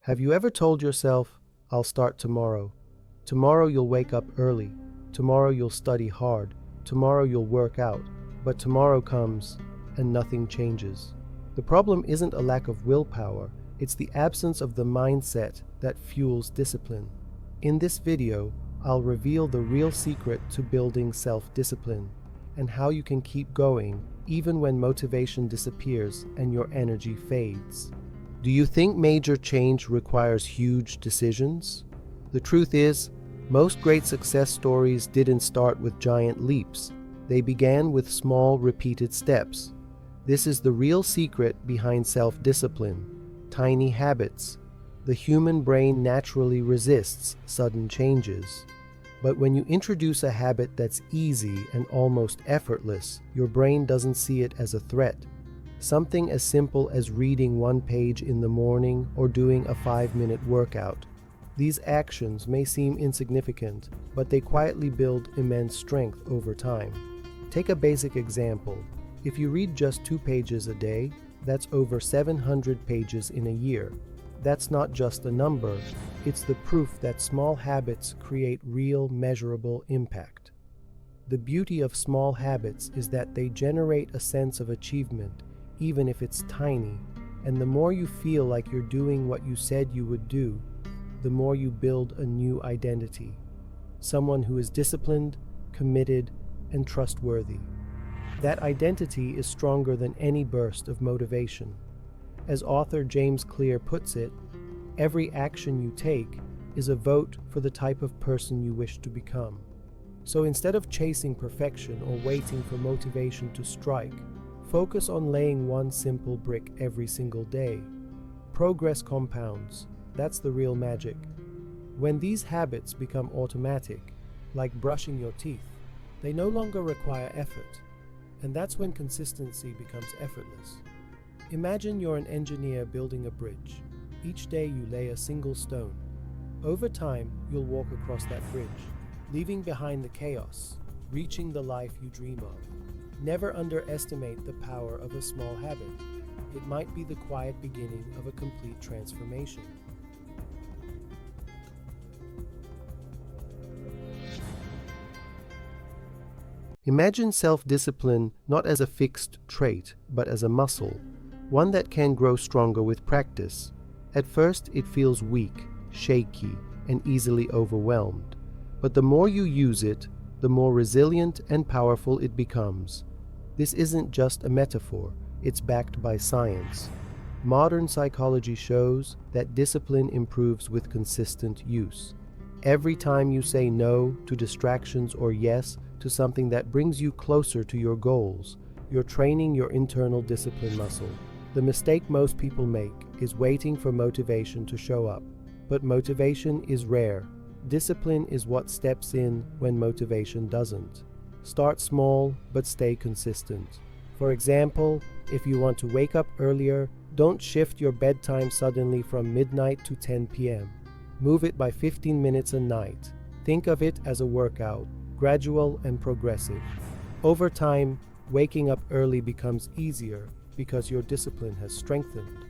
Have you ever told yourself, I'll start tomorrow? Tomorrow you'll wake up early. Tomorrow you'll study hard. Tomorrow you'll work out. But tomorrow comes and nothing changes. The problem isn't a lack of willpower, it's the absence of the mindset that fuels discipline. In this video, I'll reveal the real secret to building self-discipline and how you can keep going even when motivation disappears and your energy fades. Do you think major change requires huge decisions? The truth is, most great success stories didn't start with giant leaps. They began with small, repeated steps. This is the real secret behind self-discipline. Tiny habits. The human brain naturally resists sudden changes. But when you introduce a habit that's easy and almost effortless, your brain doesn't see it as a threat. Something as simple as reading one page in the morning or doing a 5-minute workout. These actions may seem insignificant, but they quietly build immense strength over time. Take a basic example. If you read just 2 pages a day, that's over 700 pages in a year. That's not just a number, it's the proof that small habits create real, measurable impact. The beauty of small habits is that they generate a sense of achievement, even if it's tiny, and the more you feel like you're doing what you said you would do, the more you build a new identity. Someone who is disciplined, committed, and trustworthy. That identity is stronger than any burst of motivation. As author James Clear puts it, every action you take is a vote for the type of person you wish to become. So instead of chasing perfection or waiting for motivation to strike, focus on laying one simple brick every single day. Progress compounds. That's the real magic. When these habits become automatic, like brushing your teeth, they no longer require effort. And that's when consistency becomes effortless. Imagine you're an engineer building a bridge. Each day you lay a single stone. Over time, you'll walk across that bridge, leaving behind the chaos, reaching the life you dream of. Never underestimate the power of a small habit. It might be the quiet beginning of a complete transformation. Imagine self-discipline not as a fixed trait, but as a muscle, one that can grow stronger with practice. At first, it feels weak, shaky, and easily overwhelmed. But the more you use it, the more resilient and powerful it becomes. This isn't just a metaphor, it's backed by science. Modern psychology shows that discipline improves with consistent use. Every time you say no to distractions or yes to something that brings you closer to your goals, you're training your internal discipline muscle. The mistake most people make is waiting for motivation to show up. But motivation is rare. Discipline is what steps in when motivation doesn't. Start small, but stay consistent. For example, if you want to wake up earlier, don't shift your bedtime suddenly from midnight to 10 p.m. Move it by 15 minutes a night. Think of it as a workout, gradual and progressive. Over time, waking up early becomes easier because your discipline has strengthened.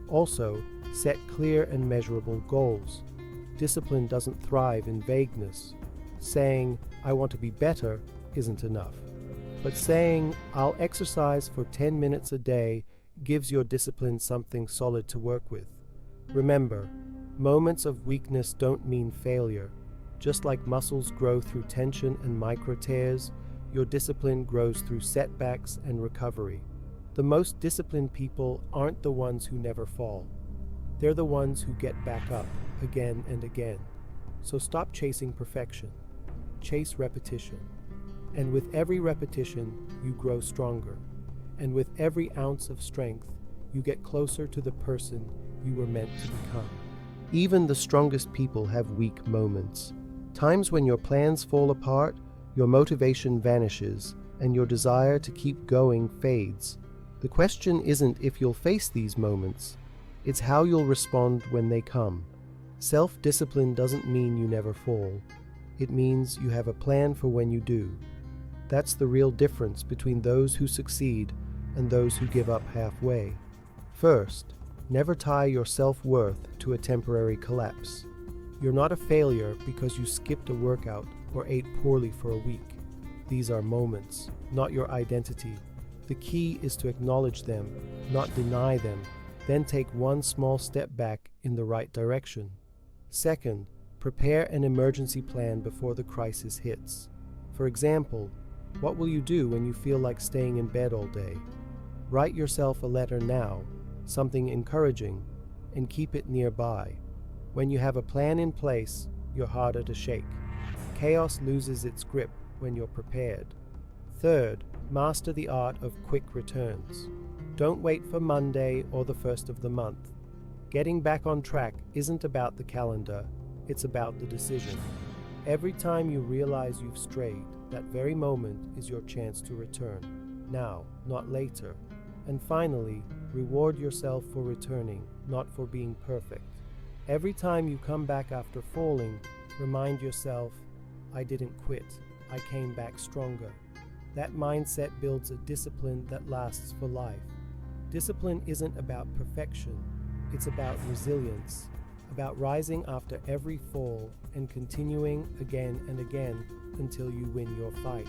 Also, set clear and measurable goals. Discipline doesn't thrive in vagueness. Saying, I want to be better, isn't enough. But saying, I'll exercise for 10 minutes a day gives your discipline something solid to work with. Remember, moments of weakness don't mean failure. Just like muscles grow through tension and micro tears, your discipline grows through setbacks and recovery. The most disciplined people aren't the ones who never fall. They're the ones who get back up again and again. So stop chasing perfection. Chase repetition. And with every repetition, you grow stronger. And with every ounce of strength, you get closer to the person you were meant to become. Even the strongest people have weak moments. Times when your plans fall apart, your motivation vanishes, and your desire to keep going fades. The question isn't if you'll face these moments, it's how you'll respond when they come. Self-discipline doesn't mean you never fall. It means you have a plan for when you do. That's the real difference between those who succeed and those who give up halfway. First, Never tie your self-worth to a temporary collapse. You're not a failure because you skipped a workout or ate poorly for a week. These are moments, not your identity. The key is to acknowledge them, not deny them, then take one small step back in the right direction. Second, prepare an emergency plan before the crisis hits. For example, what will you do when you feel like staying in bed all day? Write yourself a letter now, something encouraging, and keep it nearby. When you have a plan in place, you're harder to shake. Chaos loses its grip when you're prepared. Third, master the art of quick returns. Don't wait for Monday or the first of the month. Getting back on track isn't about the calendar, it's about the decision. Every time you realize you've strayed, that very moment is your chance to return. Now, not later. And finally, reward yourself for returning, not for being perfect. Every time you come back after falling, remind yourself, I didn't quit, I came back stronger. That mindset builds a discipline that lasts for life. Discipline isn't about perfection, it's about resilience, about rising after every fall and continuing again and again until you win your fight.